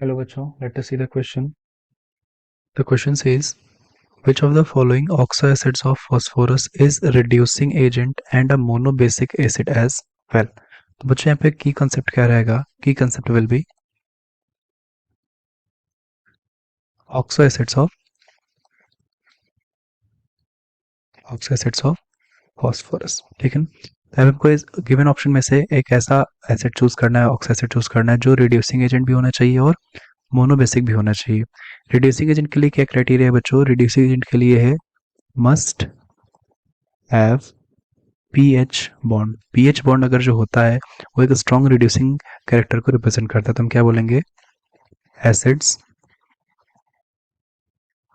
Hello बच्चों, let us see the question. The question says, which of the following oxoacids of phosphorus is reducing agent and a monobasic acid as well? तो बच्चों यहाँ पे की concept क्या रहेगा? की concept will be oxoacids of phosphorus. ठीक है, तो हमको इस गिवन ऑप्शन में से एक ऐसा एसिड चूज करना है, ऑक्सो एसिड चूज करना है जो रिड्यूसिंग एजेंट भी होना चाहिए और मोनोबेसिक भी होना चाहिए. रिड्यूसिंग एजेंट के लिए क्या क्राइटेरिया है बच्चों? रिड्यूसिंग एजेंट के लिए है must have pH bond. PH bond अगर जो होता है वो एक स्ट्रॉन्ग रिड्यूसिंग कैरेक्टर को रिप्रेजेंट करता है, तो हम क्या बोलेंगे? Acids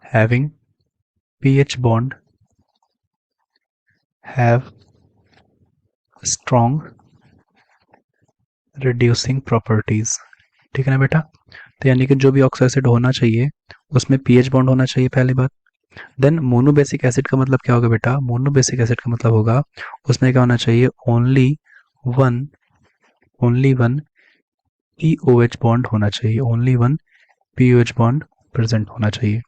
having pH bond have strong reducing properties. ठीक है ना बेटा? तो यानी कि जो भी ऑक्सो एसिड होना चाहिए उसमें पीएच बॉन्ड होना चाहिए, पहली बात. देन मोनोबेसिक एसिड का मतलब क्या होगा बेटा? मोनोबेसिक एसिड का मतलब होगा उसमें क्या होना चाहिए? ओनली वन पीओएच बॉन्ड होना चाहिए, only one pOH bond present होना चाहिए.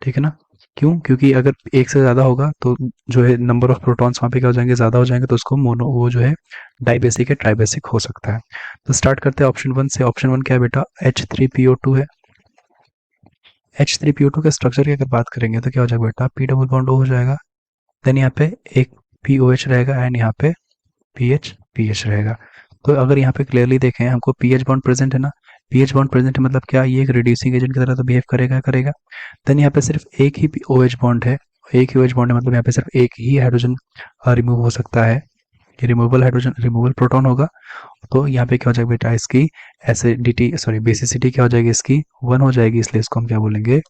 ठीक है ना? क्यों? क्योंकि अगर एक से ज़्यादा होगा तो जो है नंबर ऑफ प्रोटॉन्स वहाँ पे क्या हो जाएंगे? ज़्यादा हो जाएंगे, तो उसको मोनो वो जो है डाइबेसिक या ट्राइबेसिक हो सकता है. तो स्टार्ट करते हैं ऑप्शन वन से. ऑप्शन वन क्या है बेटा? H3PO2 है. H3PO2 के स्ट्रक्चर की अगर बात करेंगे तो क्या हो जाएगा बेटा? पी डबल बॉन्ड हो जाएगा. देन यहाँ पे एक POH रहेगा एंड यहाँ पे पीएच रहेगा. तो अगर यहाँ पे क्लियरली देखें, हमको पीएच बॉन्ड प्रेजेंट है ना, पीएच बॉन्ड प्रेजेंट है मतलब क्या? ये एक रिड्यूसिंग एजेंट की तरह तो बिहेव करेगा. देन यहाँ पे सिर्फ एक ही OH बॉन्ड है, एक ही OH बॉन्ड है मतलब यहाँ पे सिर्फ एक ही हाइड्रोजन रिमूव हो सकता है, ये रिमूवल हाइड्रोजन रिमूवल प्रोटॉन होगा. तो यहाँ पे क्या हो जाएगा बेटा? इसकी एसिडिटी सॉरी बेसिसिटी क्या हो जाएगी? इसकी 1 हो जाएगी, इसलिए इसको हम क्या बोलेंगे?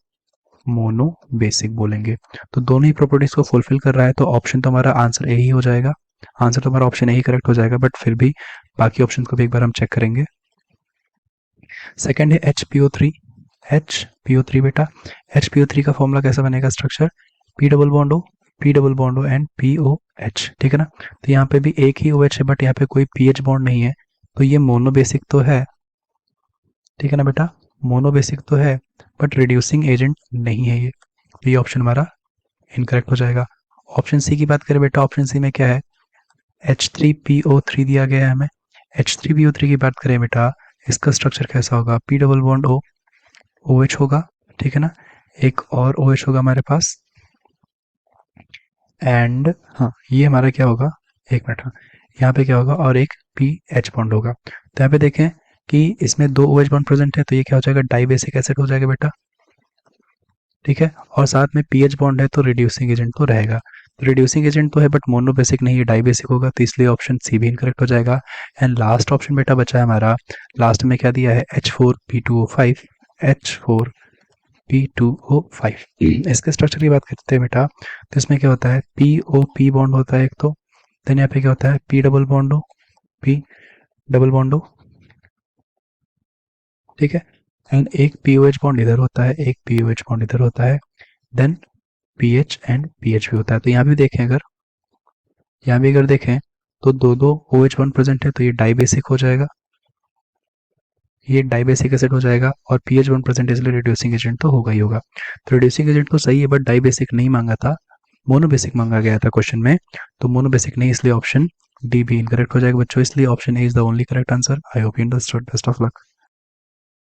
मोनो बेसिक बोलेंगे. तो दोनों ही प्रॉपर्टीज को फुलफिल कर रहा है, तो ऑप्शन तो हमारा आंसर यही हो जाएगा. आंसर तो हमारा ऑप्शन यही करेक्ट हो जाएगा, बट फिर भी बाकी ऑप्शन को भी एक बार हम चेक करेंगे. सेकंड है HPO3 बेटा. HPO3 का फॉर्मूला कैसा बनेगा? Structure P double bond and POH. ठीक है ना? तो यहाँ पे भी एक ही OH है बट यहाँ पे कोई पीएच बॉन्ड नहीं है, तो ये मोनोबेसिक तो है. ठीक है ना बेटा? मोनोबेसिक तो है बट रिड्यूसिंग एजेंट नहीं है ये, तो ये ऑप्शन हमारा इनकरेक्ट हो जाएगा. ऑप्शन सी की बात करें बेटा, ऑप्शन सी में क्या है? H3PO3 दिया गया है हमें. H3PO3 की बात करें बेटा, इसका स्ट्रक्चर कैसा होगा? P double bond O OH होगा. ठीक है ना? एक और OH होगा हमारे पास एंड हाँ ये हमारा क्या होगा? एक मिनट, हाँ यहाँ पे क्या होगा? और एक PH बॉन्ड होगा. तो यहाँ पे देखें कि इसमें दो OH बॉन्ड प्रेजेंट है, तो ये क्या हो जाएगा? डाइबेसिक एसिड हो जाएगा बेटा. ठीक है, और साथ में पीएच बॉन्ड है तो रिड्यूसिंग एजेंट तो रहेगा. तो रिड्यूसिंग एजेंट तो है बट मोनोबेसिक नहीं है, डाइबेसिक होगा, तो इसलिए ऑप्शन सी भी इनकरेक्ट हो जाएगा. एंड लास्ट ऑप्शन बेटा बचा है हमारा, लास्ट में क्या दिया है? H4P2O5. H4P2O5. इसके स्ट्रक्चर की बात करते हैं बेटा, तो इसमें क्या होता है? POP बॉन्ड होता है एक तो, देन यहाँ पे क्या होता है? P डबल बॉन्ड हो, P डबल बॉन्ड हो. ठीक है, एंड एक POH बॉन्ड इधर होता है, एक POH बॉन्ड इधर होता है, देन पीएच एंड पीएच भी होता है. तो यहाँ भी देखें, अगर यहाँ भी अगर देखें तो दो दो OH बॉन्ड प्रेजेंट है, तो ये डाइबेसिक हो जाएगा, ये डाइबेसिक एसिड हो जाएगा. और पीएच बॉन्ड प्रेजेंट इसलिए रिड्यूसिंग एजेंट तो होगा ही होगा. तो रिड्यूसिंग एजेंट तो सही है बट डाइबेसिक नहीं मांगा था, मोनोबेसिक मांगा गया था क्वेश्चन में, तो मोनोबेसिक नहीं, इसलिए ऑप्शन डी भी इनकरेक्ट हो जाएगा बच्चों. इसलिए option A is the only correct answer. I hope you understood. Best of luck.